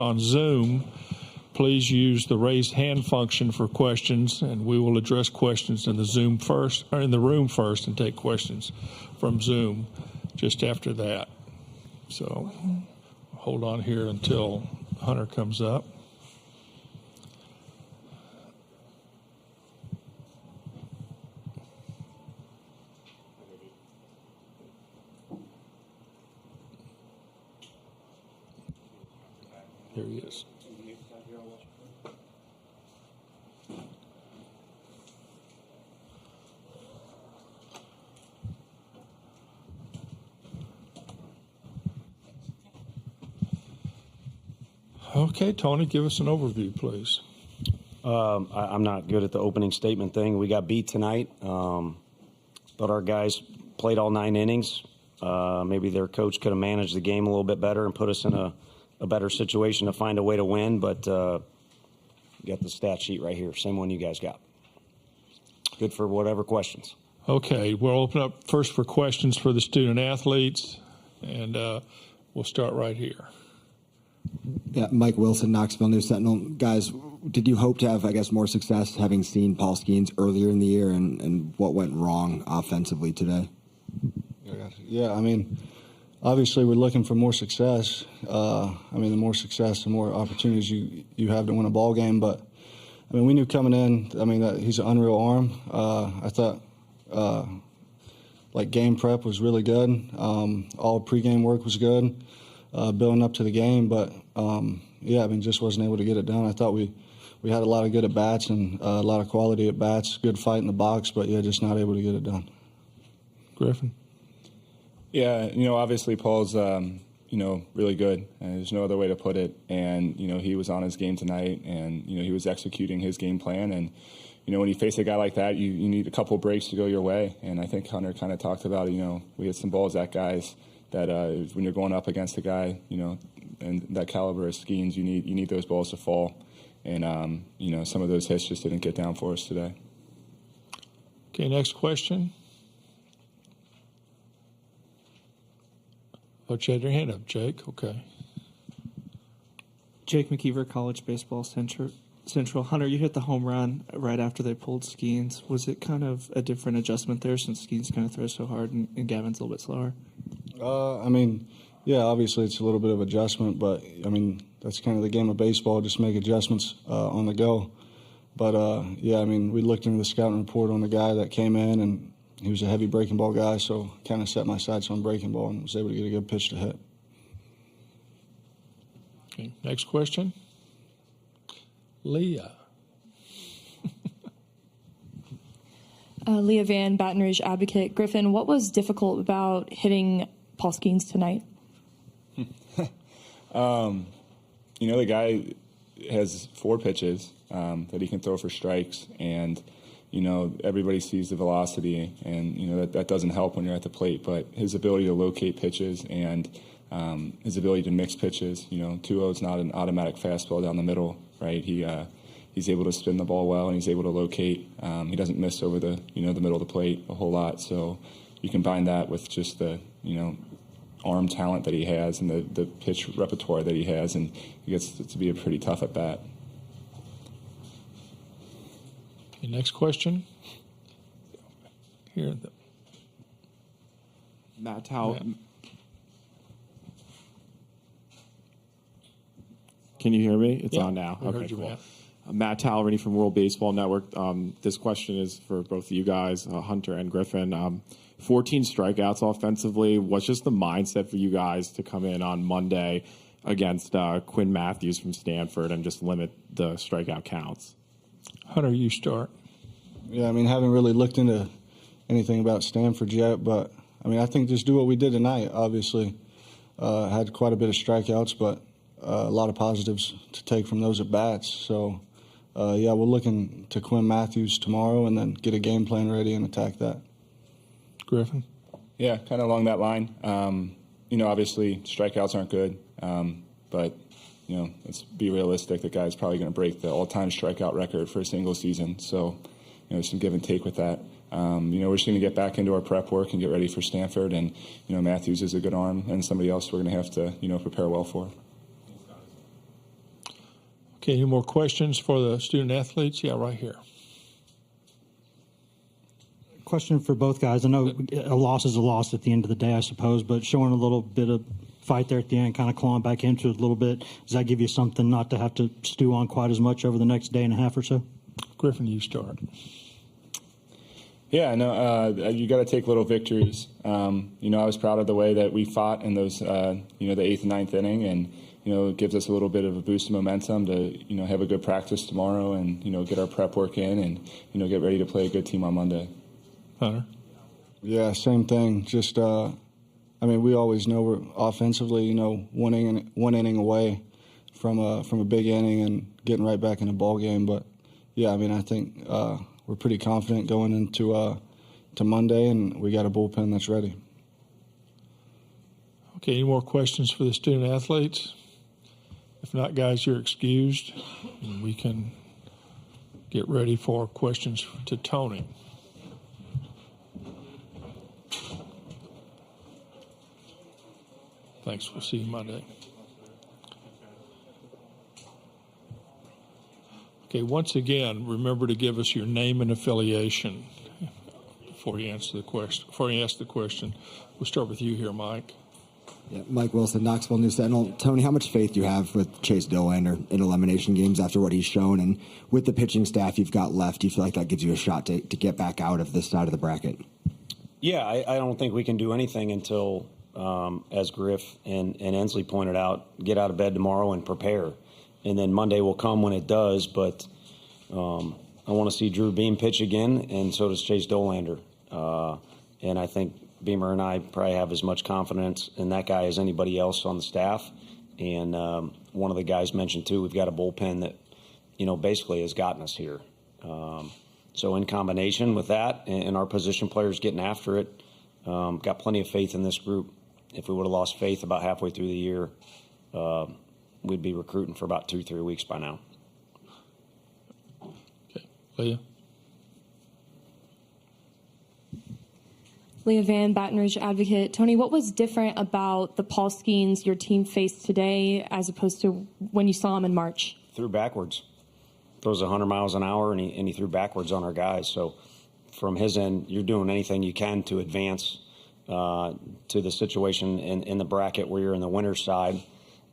on Zoom, please use the raised hand function for questions, and we will address questions in the Zoom first, or in the room first, and take questions from Zoom just after that. So hold on here until Hunter comes up. Here he is. Okay, Tony, give us an overview, please. I'm not good at the opening statement thing. We got beat tonight. Thought our guys played all 9 innings. Maybe their coach could have managed the game a little bit better and put us in a better situation to find a way to win, but you got the stat sheet right here. Same one you guys got. Good for whatever questions. Okay, we'll open up first for questions for the student athletes, and we'll start right here. Yeah, Mike Wilson, Knoxville News Sentinel. Guys, did you hope to have, I guess, more success having seen Paul Skeens earlier in the year, and what went wrong offensively today? Yeah, I mean, obviously we're looking for more success. The more success, the more opportunities you have to win a ball game. But, I mean, we knew coming in, that he's an unreal arm. I thought, game prep was really good. All pregame work was good. Building up to the game, but just wasn't able to get it done. I thought we had a lot of good at bats and a lot of quality at bats, good fight in the box, but just not able to get it done. Griffin. Yeah, obviously Paul's really good, and there's no other way to put it. And he was on his game tonight, and he was executing his game plan. And when you face a guy like that, you need a couple breaks to go your way. And I think Hunter kind of talked about it. We had some balls at guys that when you're going up against a guy, and that caliber of Skeens, you need those balls to fall. And, some of those hits just didn't get down for us today. Okay, next question. Oh, you had your hand up, Jake. Okay. Jake McKeever, College Baseball Central. Hunter, you hit the home run right after they pulled Skeens. Was it kind of a different adjustment there since Skeens kind of throws so hard and Gavin's a little bit slower? Obviously it's a little bit of adjustment, but, that's kind of the game of baseball, just make adjustments on the go. But, we looked into the scouting report on the guy that came in, and he was a heavy breaking ball guy, so kind of set my sights on breaking ball and was able to get a good pitch to hit. Okay, next question. Leah. Leah Van, Baton Rouge Advocate. Griffin, what was difficult about hitting Paul Skeens tonight? The guy has 4 pitches that he can throw for strikes, and everybody sees the velocity, and that doesn't help when you're at the plate. But his ability to locate pitches and his ability to mix pitches, 2-0 is not an automatic fastball down the middle, right? He's able to spin the ball well, and he's able to locate. He doesn't miss over the the middle of the plate a whole lot. So you combine that with just the arm talent that he has and the pitch repertoire that he has, and he gets to be a pretty tough at bat. Okay, next question. Here. Matt Towle. Yeah. Can you hear me? It's Yeah, on now. we heard you, cool. Matt. Matt Tallery from World Baseball Network. This question is for both of you guys, Hunter and Griffin. 14 strikeouts offensively. What's just the mindset for you guys to come in on Monday against Quinn Matthews from Stanford and just limit the strikeout counts? Hunter, you start. Yeah, haven't really looked into anything about Stanford yet, but, I think just do what we did tonight, obviously. Had quite a bit of strikeouts, but a lot of positives to take from those at-bats. So, we're looking to Quinn Matthews tomorrow and then get a game plan ready and attack that. Griffin? Yeah, kind of along that line. Obviously strikeouts aren't good, but, let's be realistic. The guy's probably going to break the all-time strikeout record for a single season. So, some give and take with that. We're just going to get back into our prep work and get ready for Stanford. And, Matthews is a good arm and somebody else we're going to have to, prepare well for. Okay, any more questions for the student athletes? Yeah, right here. Question for both guys. I know a loss is a loss at the end of the day, I suppose, but showing a little bit of fight there at the end, kind of clawing back into it a little bit, does that give you something not to have to stew on quite as much over the next day and a half or so? Griffin, you start. Yeah, no, you got to take little victories. I was proud of the way that we fought in those, the 8th and 9th inning, and it gives us a little bit of a boost of momentum to, have a good practice tomorrow and, get our prep work in and, get ready to play a good team on Monday. Hunter? Yeah, same thing. Just, we always know we're offensively, one inning away from a big inning and getting right back in a ball game. But yeah, I think we're pretty confident going into to Monday, and we got a bullpen that's ready. Okay, any more questions for the student athletes? If not, guys, you're excused. And we can get ready for questions to Tony. Thanks. We'll see you Monday. Okay, once again, remember to give us your name and affiliation before you answer the question. Before you ask the question, we'll start with you here, Mike. Yeah, Mike Wilson, Knoxville News Sentinel. Tony, how much faith do you have with Chase Dolander in elimination games after what he's shown? And with the pitching staff you've got left, do you feel like that gives you a shot to get back out of this side of the bracket? Yeah, I don't think we can do anything until, as Griff and Ensley pointed out, get out of bed tomorrow and prepare. And then Monday will come when it does, but I want to see Drew Beam pitch again, and so does Chase Dolander. And I think Beamer and I probably have as much confidence in that guy as anybody else on the staff. And one of the guys mentioned, too, we've got a bullpen that, basically has gotten us here. So in combination with that and our position players getting after it, got plenty of faith in this group. If we would have lost faith about halfway through the year, we'd be recruiting for about 2-3 weeks by now. Okay, Leah? Leah Van, Baton Rouge Advocate. Tony, what was different about the Paul Skeens your team faced today as opposed to when you saw him in March? Threw backwards. Throws 100 miles an hour, and he threw backwards on our guys. So from his end, you're doing anything you can to advance to the situation in the bracket where you're in the winner's side.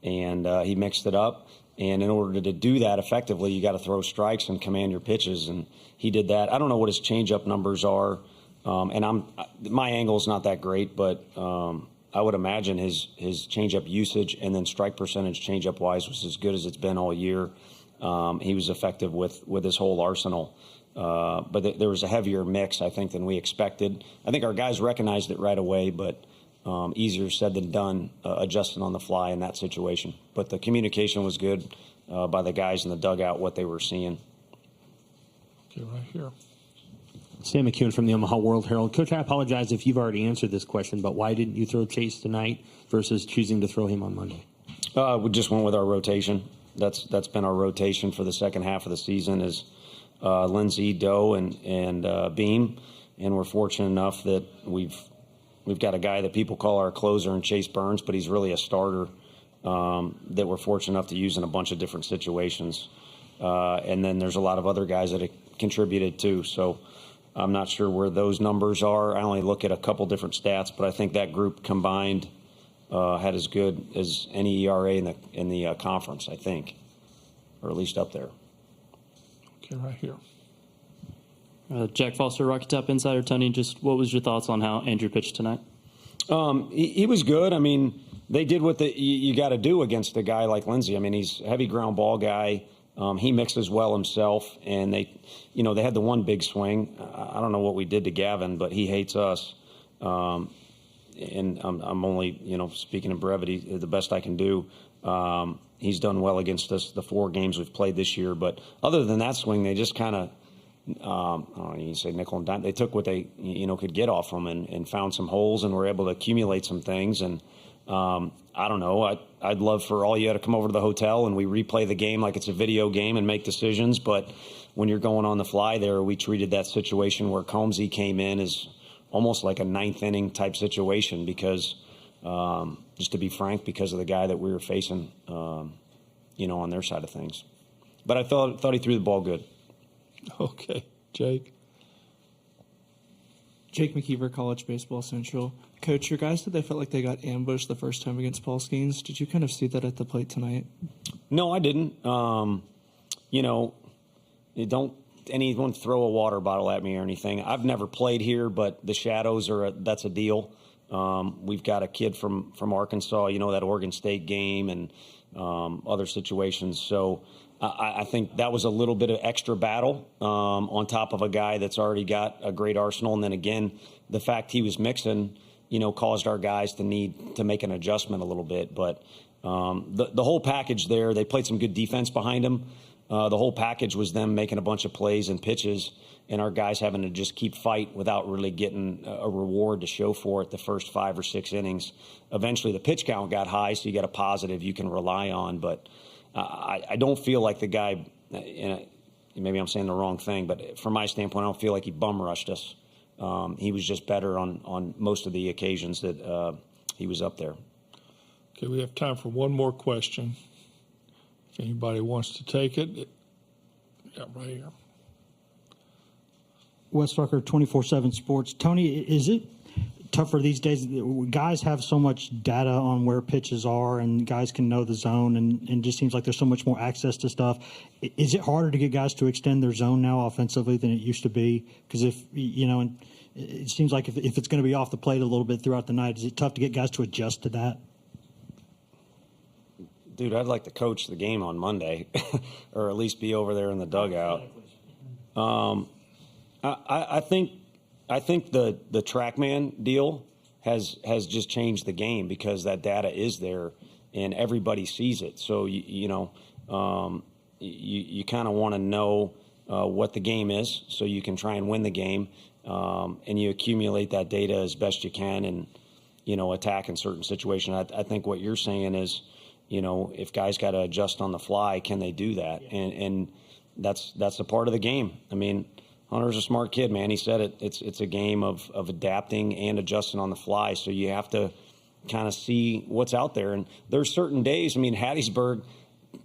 And he mixed it up. And in order to do that effectively, you got to throw strikes and command your pitches. And he did that. I don't know what his changeup numbers are. And my angle is not that great, but I would imagine his changeup usage and then strike percentage changeup wise was as good as it's been all year. He was effective with his whole arsenal. But there was a heavier mix, I think, than we expected. I think our guys recognized it right away, but easier said than done adjusting on the fly in that situation. But the communication was good by the guys in the dugout, what they were seeing. Okay, right here. Sam McEwen from the Omaha World Herald. Coach, I apologize if you've already answered this question, but why didn't you throw Chase tonight versus choosing to throw him on Monday? We just went with our rotation. That's been our rotation for the second half of the season is Lindsey, Doe, and Beam. And we're fortunate enough that we've got a guy that people call our closer in Chase Burns, but he's really a starter that we're fortunate enough to use in a bunch of different situations. And then there's a lot of other guys that have contributed too. So I'm not sure where those numbers are. I only look at a couple different stats, but I think that group combined had as good as any ERA in the conference, I think, or at least up there. Okay, right here. Jack Foster, Rocket Top Insider. Tony, just what was your thoughts on how Andrew pitched tonight? He was good. I mean, they did what you got to do against a guy like Lindsey. I mean, he's a heavy ground ball guy. He mixes well himself, and they had the one big swing. I don't know what we did to Gavin, but he hates us. And I'm only, speaking in brevity, the best I can do. He's done well against us the 4 games we've played this year. But other than that swing, they just kind of, I don't know, you say nickel and dime. They took what they, could get off them and found some holes and were able to accumulate some things. And I don't know. I'd love for all you to come over to the hotel and we replay the game like it's a video game and make decisions. But when you're going on the fly there, we treated that situation where Combsy came in as almost like a 9th inning type situation because, just to be frank, because of the guy that we were facing, on their side of things. but I thought he threw the ball good. Okay, Jake. Jake McKeever, College Baseball Central. Coach, your guys said they felt like they got ambushed the first time against Paul Skeens. Did you kind of see that at the plate tonight? No, I didn't. You know, don't anyone throw a water bottle at me or anything. I've never played here, but the shadows that's a deal. We've got a kid from Arkansas, you know, that Oregon State game and other situations. So I think that was a little bit of extra battle on top of a guy that's already got a great arsenal. And then again, the fact he was mixing, you know, caused our guys to need to make an adjustment a little bit. But the whole package there, they played some good defense behind him. The whole package was them making a bunch of plays and pitches, and our guys having to just keep fight without really getting a reward to show for it the first 5 or 6 innings. Eventually, the pitch count got high, so you got a positive you can rely on. But I don't feel like the guy, maybe I'm saying the wrong thing, but from my standpoint, I don't feel like he bum rushed us. He was just better on most of the occasions that he was up there. Okay, we have time for one more question. If anybody wants to take it, yeah, right here. Wes Rucker, 24/7 Sports. Tony, is it tougher these days? Guys have so much data on where pitches are, and guys can know the zone, and it just seems like there's so much more access to stuff. Is it harder to get guys to extend their zone now offensively than it used to be? Because if, you know, and it seems like if it's going to be off the plate a little bit throughout the night, is it tough to get guys to adjust to that? Dude, I'd like to coach the game on Monday, or at least be over there in the dugout. I think the TrackMan deal has just changed the game because that data is there and everybody sees it. So you kind of want to know what the game is, so you can try and win the game, and you accumulate that data as best you can, and attack in certain situations. I think what you're saying is, if guys got to adjust on the fly, can they do that? And that's a part of the game. I mean, Hunter's a smart kid, man. He said it. It's a game of adapting and adjusting on the fly. So you have to kind of see what's out there. And there's certain days. I mean, Hattiesburg,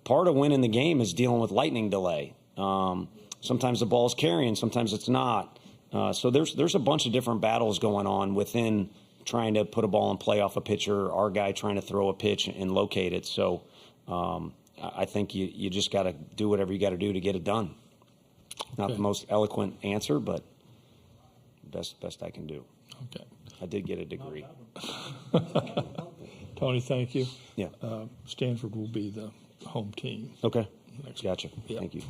part of winning the game is dealing with lightning delay. Sometimes the ball's carrying, sometimes it's not. So there's a bunch of different battles going on within trying to put a ball in play off a pitcher, our guy trying to throw a pitch and locate it. So I think you just got to do whatever you got to do to get it done. Not the most eloquent answer, but best I can do. Okay. I did get a degree. Tony, thank you. Yeah. Stanford will be the home team. Okay. Next Gotcha. Yeah. Thank you.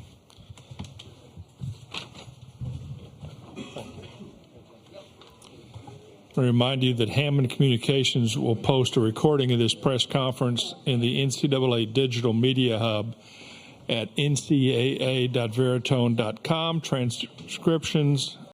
I remind you that Hammond Communications will post a recording of this press conference in the NCAA Digital Media Hub at ncaa.veritone.com. Transcriptions